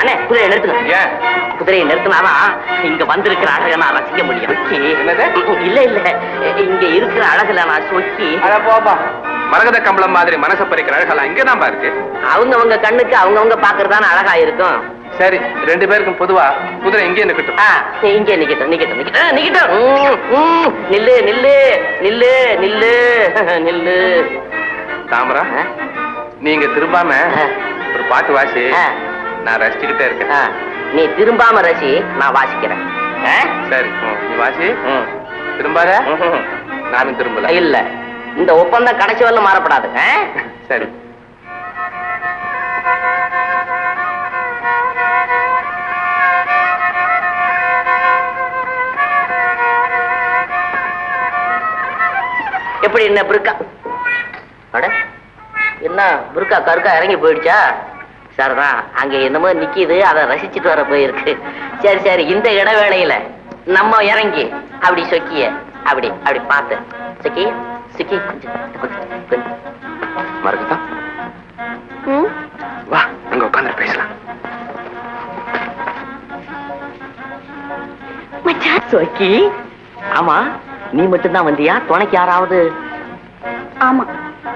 அண்ணே குதிரையை நிறுத்துங்க. குதிரையை நிறுத்தினாதான் இங்க வந்திருக்கிற அழகை நான் ரசிக்க முடியும். இல்ல இல்ல, இங்க இருக்கிற அழகுல நான் சொக்கி. போப்பா, மரகத கம்பளம் மாதிரி மனசை பறிக்கிற அழகெல்லாம் இங்கதான் இருக்கு. அவங்கவங்க கண்ணுக்கு அவங்கவங்க பாக்குறதான அழகா இருக்கும். சரி, 2 பேருக்கும் பொதுவா குதிரை இங்கே நிக்கட்டும். இங்கே நிக்கட்டும் நிக்கட்டும் நிக்கட்டும் நிக்கட்டும். நில்லு நில்லு நில்லு நில்லு நில்லு. தாமரா, நீங்க திரும்பாம ஒரு பாட்டு வாசி, நான் ரசிச்சுக்கிட்டே இருக்கேன். நீ திரும்பாம ரசி, நான் வாசிக்கிறேன். சரி, நீ வாசி. திரும்பாத, நானும் திரும்பல. இல்ல, இந்த ஒப்பந்தம் கடைசி வரல மாறப்படாது. சரி. எப்படி என்ன புருக்கா? என்ன புருக்கா கருக்கா இறங்கி போயிடுச்சா? சரிதான், அங்க என்னமோ நிக்கிது, அதை ரசிச்சுட்டு வர போயிருக்கு. சரி சரி, இந்த இடைவேளையில நம்ம இறங்கி அப்படி சொக்கிய அப்படி அப்படி பார்த்து சொக்கி சொக்கி கொஞ்சம் மரகதா, வா அங்க உட்காந்து பேசலாம். சொக்கி, ஆமா நீ மட்டும்தான் வந்தியா? துணைக்கு யாராவது? ஆமா,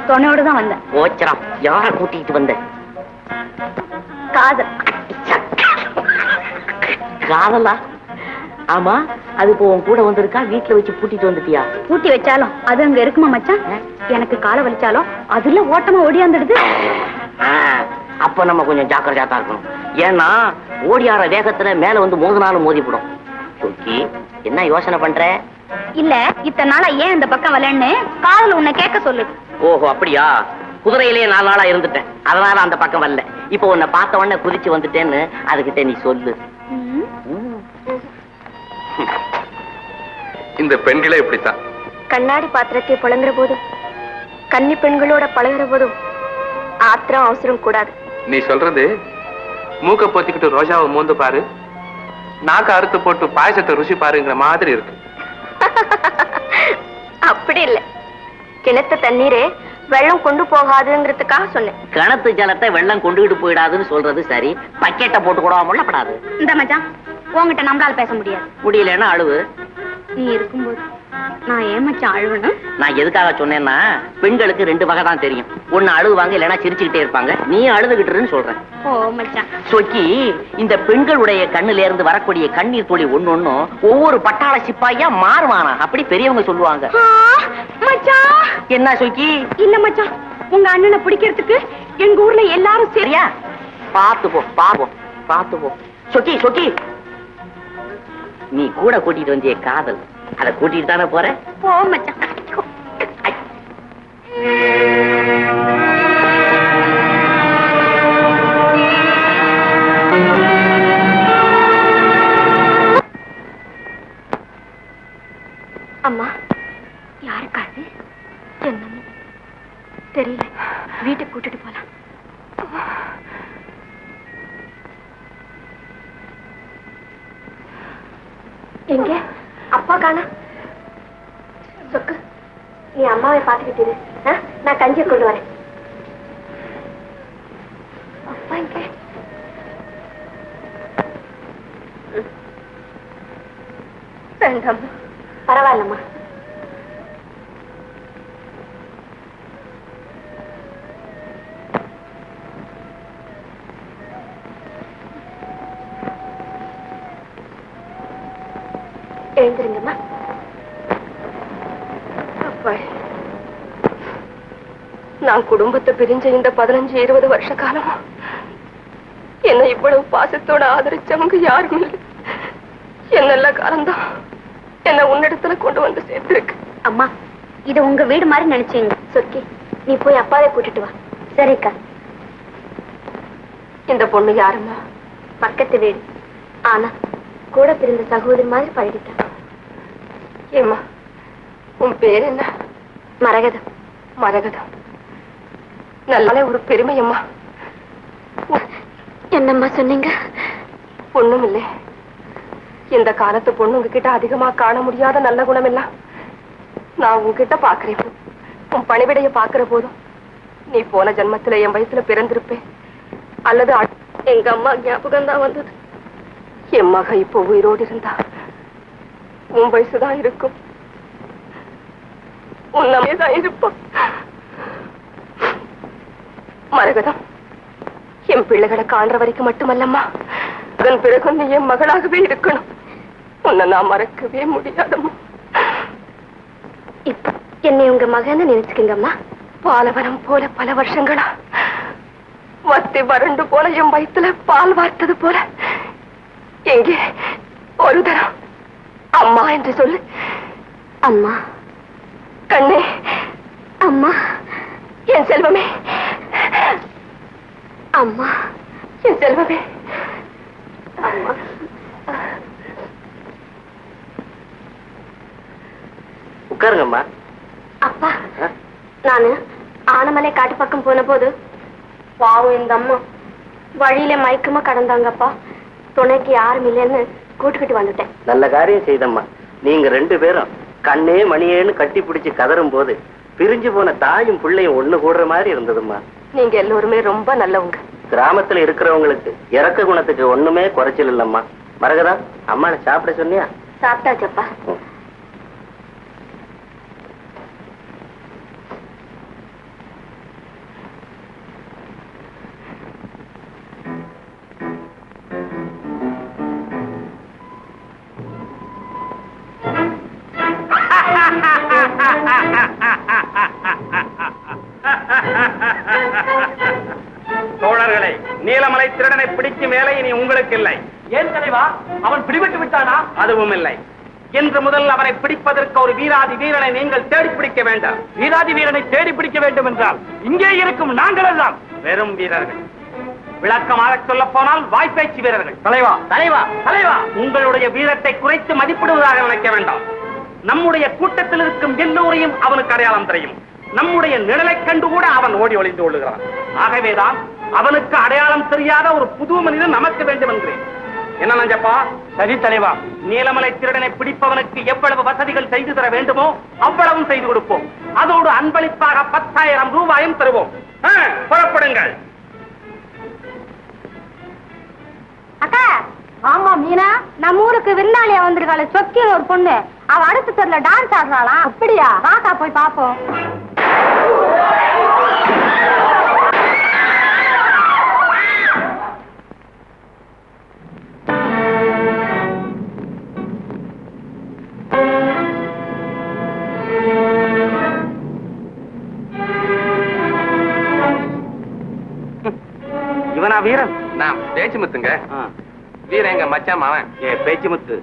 துணையோடு தான் வந்தேன். ஓச்சரம், யார கூட்டிட்டு வந்த? காதல். காதலா? ஆமா, அது இப்போ உன் கூட வந்திருக்கா, வீட்டுல வச்சு பூட்டிட்டு வந்துட்டியா? பூட்டி வச்சாலும் அது அங்க இருக்குமா மச்சான்? எனக்கு காலை வலிச்சாலும் அதுல ஓட்டமா ஓடியாந்துடுது. அப்ப நம்ம கொஞ்சம் ஜாக்கிரதையா தான் இருக்கணும். ஏன்னா ஓடியார வேகத்துல மேல வந்து மோதினாலும் மோதிப்படும். சொக்கி, என்ன யோசனை பண்ற? இல்ல, இத்தனை நாளா ஏன் இந்த பக்கம் வரலன்னு காதல் உன்னை கேட்க சொல்லுது. ஓஹோ, அப்படியா? குதிரையிலேயே 4 நாளா இருந்துட்டேன், அதனால அந்த பக்கம் வரல. இப்ப உன்னை பார்த்த உடனே குதிச்சு வந்துட்டேன்னு அதுகிட்ட நீ சொல்லு. இந்த பெண்களே இப்படித்தான். கண்ணாடி பாத்திரத்தை புழங்குற போதும் கன்னி பெண்களோட பழகுற போதும் ஆத்திரம் அவசரம் கூடாது. நீ சொல்றது மூக்க பொத்திக்கிட்டு ரோஜாவை மூந்து பாரு, நாக்க அறுத்து போட்டு பாயசத்தை ருசி பாருங்கிற மாதிரி இருக்கு. அப்படி இல்ல, கிணத்து தண்ணீரே வெள்ளம் கொண்டு போகாதுங்கிறதுக்காக சொன்னேன். கிணத்து ஜலத்தை வெள்ளம் கொண்டுகிட்டு போயிடாதுன்னு சொல்றது சரி, பக்கெட்டை போட்டு கூட முள்ளப்படாது. இந்த மச்சான், உங்ககிட்ட நம்மளால பேச முடியாது. முடியலன்னா அழுவு. நீ இருக்கும்போது நான் ஏன் மச்சான் அழுவணும்? நான் எதுக்காக சொன்னேன்னா, பெண்களுக்கு 2 வகை தான் தெரியும். ஒண்ணு அழுவாங்க, இல்லைன்னா சிரிச்சுக்கிட்டே இருப்பாங்க. நீ அழுதுகிட்டுன்னு சொல்றேன். ஓ மச்சான். சொக்கி, இந்த பெண்களுடைய கண்ணுல இருந்து வரக்கூடிய கண்ணீர் துளி ஒண்ணொன்னும் ஒவ்வொரு பட்டாள சிப்பாயா மாறுவானா, அப்படி பெரியவங்க சொல்லுவாங்க. மச்சான். என்ன சொக்கி? இல்ல மச்சான், உங்க அண்ணனை பிடிக்கிறதுக்கு எங்க ஊர்ல எல்லாரும் சரியா? பாத்து போ பாப்போம், பாத்து போ. சொக்கி சொக்கி, நீ கூட கூட்டிட்டு வந்திய காதல், அதை கூட்டிட்டு தானே போற? போ மச்சான். அம்மா, யாருக்காது? என்னமோ தெரியல, வீட்டுக்கு கூட்டிட்டு போலாம். எங்க அப்பா காணா? சொக்கு, நீ அம்மாவை பாத்துக்கிட்டு இரு, நான் கஞ்சியை கொண்டு வரேன். அப்பா எங்க? வேண்டாம், பரவாயில்லம்மா. எழுந்திருங்கம்மா. அப்பா, நான் குடும்பத்தை பிரிஞ்ச இந்த 15-20 வருஷ காலமா என்ன இவ்வளவு பாசத்தோட ஆதரிச்சவங்க யாரும் இல்லை. என் நல்ல காலம்தான் என்ன உன்னிடத்துல கொண்டு வந்து சேர்த்திருக்கு. அம்மா, இது உங்க வீடு மாதிரி நினைச்சீங்க. சொக்கி, நீ போய் அப்பாவை கூட்டிட்டு வா. சரிக்கா. இந்த பொண்ணு யாருமா? பக்கத்து வீடு, ஆனா கூட பிறந்த சகோதரி மாதிரி பழகிட்டான். ஏம்மா, உன் பேர் என்ன? மரகதம். மரகதம், நல்ல ஒரு பெருமையம்மா. என்னம்மா சொன்னீங்க? ஒண்ணும் இல்லை, இந்த காலத்து பொண்ணுங்க கிட்ட அதிகமா காண முடியாத நல்ல குணம் எல்லாம் நான் உன்கிட்ட பாக்குறேன். உன் பணிவிடைய பாக்குற போதும் நீ போன ஜென்மத்துல என் வயசுல பிறந்திருப்பேன், அல்லது எங்க அம்மா ஞாபகம் தான் வந்தது. என் மக இப்போ உயிரோடு இருந்தா உன் வயசுதான் இருக்கும், உன்னமேதான் இருப்பான். மரகதம், என் பிள்ளைகளை காண்ற வரைக்கும் மட்டுமல்லம்மா, அதன் பிறகு நீ என் மகளாகவே இருக்கணும். உன்னை நான் மறக்கவே முடியாதம்மா. இப்ப என்னை உங்க மகன்னு நினைச்சுக்கங்கம்மா. பாலவரம் போல பல வருஷங்களா வத்தி வறண்டு போல என் வயிற்றுல பால் வார்த்தது போல எங்கே ஒரு தரம் அம்மா என்று சொல்லு. அம்மா கண்ணே, அம்மா என் செல்வமே, அம்மா என் செல்வமே, அம்மா. உட்காருங்கம்மா. அப்பா, நானு ஆனமலை காட்டு பக்கம் போன போது பாவம் இந்த அம்மா வழியில மயக்கமா கடந்தாங்கப்பா. துணைக்கு யாரும் இல்லைன்னு கூட்டுக்கிட்டு வந்துட்டேன். நல்ல காரியம் செய்தம்மா. நீங்க 2 பேரும் கண்ணே மணியேன்னு கட்டி பிடிச்சு கதறும் போது பிரிஞ்சு போன தாயும் பிள்ளையும் ஒண்ணு கூடுற மாதிரி இருந்ததும்மா. நீங்க எல்லோருமே ரொம்ப நல்லவங்க. கிராமத்துல இருக்கிறவங்களுக்கு இறக்க குணத்துக்கு ஒண்ணுமே குறைச்சல் இல்லம்மா. மரகதா, அம்மாவை சாப்பிட சொன்னியா? சாப்பிட்டாச்சப்பா. தோழர்களே, நீலமலை திருடனை பிடிக்கும் வேலை இனி உங்களுக்கு இல்லை. ஏன் தலைவா, அவன் பிடிபட்டு விட்டானா? அதுவும் இல்லை. இன்று முதல் அவனை பிடிப்பதற்கு ஒரு வீராதி வீரனை நீங்கள் தேடி பிடிக்க வேண்டாம். வீராதி வீரனை தேடி பிடிக்க வேண்டும் என்றால் இங்கே இருக்கும் நாங்கள் எல்லாம் வெறும் வீரர்கள். விளக்கமாக சொல்ல போனால் வாய்ப்பேச்சு வீரர்கள். தலைவா, தலைவா, தலைவா, உங்களுடைய வீரத்தை குறைத்து மதிப்பிடுவதாக நினைக்க வேண்டாம். நம்முடைய கூட்டத்தில் இருக்கும் எல்லோரையும் அவனுக்கு அடையாளம் தெரியும். நம்முடைய நிழலை கண்டு கூட அவன் ஓடி ஒளிந்து கொள்ளுகிறான். ஆகவேதான் அவனுக்கு அடையாளம் தெரியாத ஒரு புது மனிதன் நமக்கு வேண்டும் என்கிறேன். என்ன நஞ்சப்பா? சரி தலைவா. நீலமலை திருடனை பிடிப்பவனுக்கு எவ்வளவு வசதிகள் செய்து தர வேண்டுமோ அவ்வளவும் செய்து கொடுப்போம். அதோடு அன்பளிப்பாக 10,000 ரூபாயும் தருவோம். புறப்படுங்கள். அக்கா, ஆமா மீனா, நம்ம ஊருக்கு விருந்தாளியா வந்திருக்காள சொக்கின்னு ஒரு பொண்ணு. அவ அடுத்த தெருல டான்ஸ் ஆடுறாளா? அப்படியா? வாக்கா போய் பாப்போம். இவனா வீரன்? நான் பேச்சுமுத்துங்க. வீரன் எங்க மச்சான் அவன். பேச்சுமுத்து,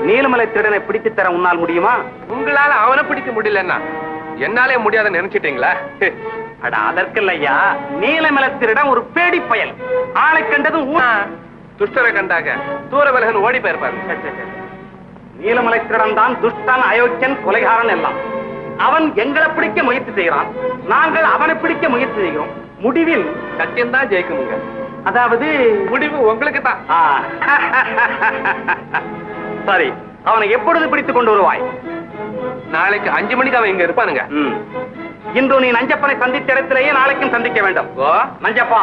நீலமலை திருடனை பிடித்து தர உன்னால் முடியுமா? உங்களால அவனை பிடிக்க முடியலன்னா என்னாலே முடியாதுன்னு நினைச்சிட்டீங்களா? அட அதற்கில்லையா, நீலமலை திருடன் ஒரு பேடி பயல். ஆளை கண்டதும் துஷ்டரை கண்டாக தூர விலகன் ஓடி போயிருப்பாரு. நீலமலை திருடன் தான் துஷ்டன், அயோக்கியன், கொலைகாரன் எல்லாம். அவன் எங்களை பிடிக்க முயற்சி செய்கிறான், நாங்கள் அவனை பிடிக்க முயற்சி செய்கிறோம். முடிவில் சத்தியம் தான் ஜெயிக்குமுங்க. அதாவது முடிவு உங்களுக்கு தான். சரி, அவனை எப்பொழுது பிடித்துக் கொண்டு வருவாய்? நாளைக்கு 5 மணிக்கு அவன் இங்க இருப்பானுங்க. இன்று நீ நஞ்சப்பனை சந்தித்த இடத்திலேயே நாளைக்கும் சந்திக்க வேண்டும். நஞ்சப்பா.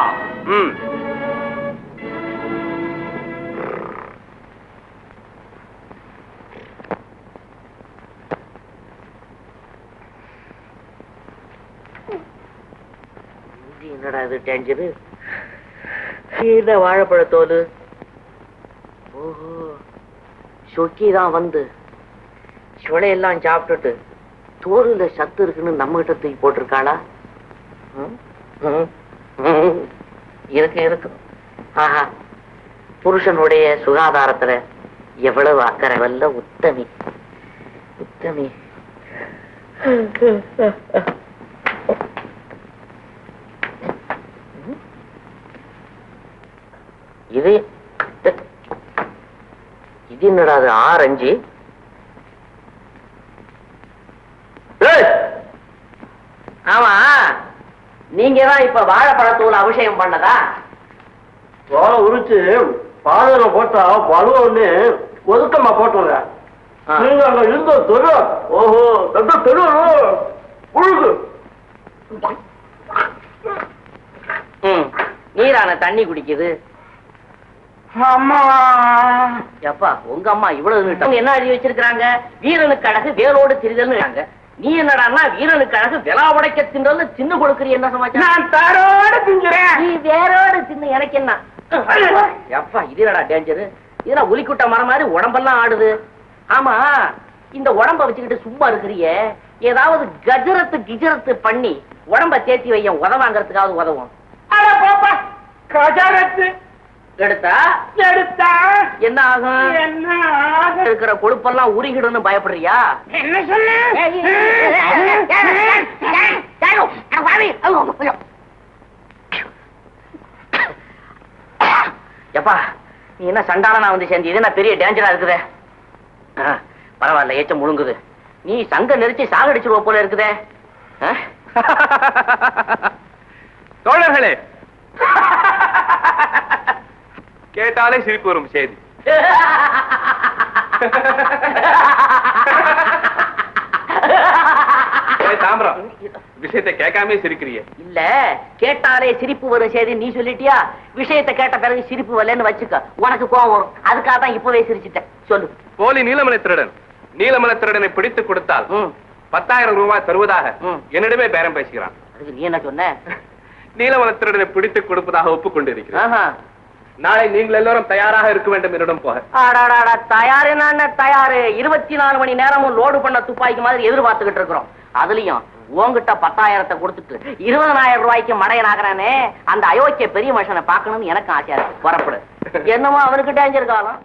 என்னடா இது டேஞ்சரு? இந்த வாழைப்பழத்தோல். ஓஹோ, சொக்கிதான் வந்து சுளையெல்லாம் சாப்பிட்டுட்டு தோலுல சத்து இருக்குன்னு நம்ம கிட்ட தூக்கி போட்டிருக்காளா? இருக்கு இருக்கு. ஆஹா, புருஷனுடைய சுகாதாரத்துல எவ்வளவு அக்கறை. வல்ல உத்தமி, உத்தமி. இது இது என்னடா? அது ஆரஞ்சு. ஆமா, நீங்க தான் இப்ப வாழைப்பழத்தூள் அபிஷேகம் பண்ணதா? தோலை உரிச்சு பாதல போட்டா பழுவன்னு ஒதுக்கமா போட்டோங்க. நீங்க அங்க இருந்த தெரு, ஓஹோ, தெரு உழுகு. நீரான தண்ணி குடிக்குது. அம்மா எப்பா உங்க அம்மா இவ்வளவு நீட்டம் என்ன எழுதி வச்சிருக்காங்க? வீரனுக்கு அழகு வேலோடு திரிதல்னு. நீ என்னடான்னா வீரனுக்கு அழகு விலா உடைக்க தின்றல் தின்னு கொடுக்குறீ. என்ன சமாச்சாரம்? நான் தரோட திங்குறேன். நீ வேரோடு தின்னு எனக்கு என்ன? எப்பா இது என்னடா டேஞ்சரு? இதெல்லாம் உலிக்குட்ட மரம் மாதிரி உடம்பெல்லாம் ஆடுது. ஆமா இந்த உடம்ப வச்சுக்கிட்டு சும்மா இருக்கிறியே, ஏதாவது கிஜரத்து பண்ணி உடம்ப தேத்தி வைய உதவாங்கிறதுக்காவது உதவும். அட பாப்பா கஜரத்து எடுத்தா என்ன ஆகும்? என்ன இருக்கிற கொழுப்பெல்லாம் உருகிடுன்னு பயப்படுறியா? என்ன சொல்லு? எப்பா நீ என்ன சண்டாளனா வந்து சேர்ந்து இது என்ன பெரிய டேஞ்சரா இருக்குதே. பரவாயில்ல ஏச்சம் முழுங்குது. நீ சங்க நெரிச்சு சாகடிச்சிருவ போல இருக்குதே. தோழர்களே, கேட்டாலே சிரிப்பு வரும் செய்தி. தாம்பரம் விஷயத்தை கேட்காம சிரிக்கிறிய? இல்ல கேட்டாலே சிரிப்பு வரும் செய்தி நீ சொல்லிட்டியா? விஷயத்தை கேட்ட பிறகு சிரிப்பு வரலன்னு வச்சுக்க, உனக்கு கோவம் வரும். அதுக்காக தான் இப்பவே சிரிச்சிட்டேன். சொல்லு. போலி நீலமலை திருடன் நீலமலை திருடனை பிடித்து கொடுத்தால் 10,000 ரூபாய் தருவதாக என்னிடமே பேரம் பேசுகிறான். அதுக்கு நீ என்ன சொன்ன? நீலமலை திருடனை பிடித்து கொடுப்பதாக ஒப்புக்கொண்டிருக்கிறேன். நாளை நீங்கள் எல்லாரும் தயாராக இருக்க வேண்டும் என்னிடம் போக. தயாரு தயாரு 24 மணி நேரமும் லோடு பண்ண துப்பாக்கி மாதிரி எதிர்பார்த்துக்கிட்டு இருக்கிறோம். அதுலயும் உங்ககிட்ட 10,000 கொடுத்துட்டு 20,000 ரூபாய்க்கு மடையன் ஆகிறானே, அந்த அயோக்கிய பெரிய மனுஷனை பார்க்கணும்னு எனக்கு ஆசையா இருக்கு. புறப்படு. என்னமோ அவனுக்கு டேஞ்சர் காலம்.